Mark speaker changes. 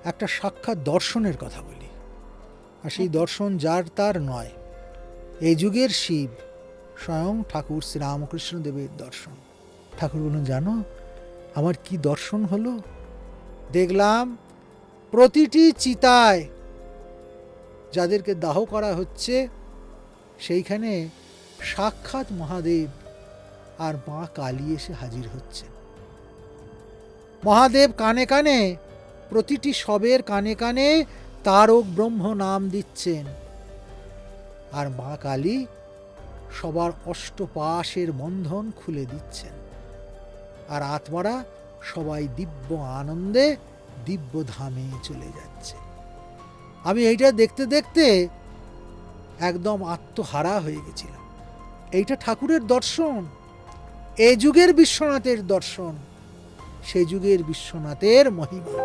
Speaker 1: একটা সাক্ষাৎ দর্শনের কথা বলি, আর সেই দর্শন যার তার নয়, এই যুগের শিব স্বয়ং ঠাকুর শ্রীরামকৃষ্ণ দেবের দর্শন। ঠাকুর বলুন, জানো আমার কি দর্শন হলো? দেখলাম প্রতিটি চিতায় যাদেরকে দাহ করা হচ্ছে সেইখানে সাক্ষাৎ মহাদেব আর মা কালী এসে হাজির হচ্ছেন। মহাদেব কানে কানে, প্রতিটি শবের কানে কানে তারক ব্রহ্ম নাম দিচ্ছেন, আর মা কালী সবার অষ্টপাশের বন্ধন খুলে দিচ্ছেন, আর আত্মারা সবাই দিব্য আনন্দে দিব্য ধামে চলে যাচ্ছে। আমি এইটা দেখতে দেখতে একদম আত্মহারা হয়ে গেছিলাম। এইটা ঠাকুরের দর্শন, এ যুগের বিশ্বনাথের দর্শন, সে যুগের বিশ্বনাথের মহিমা।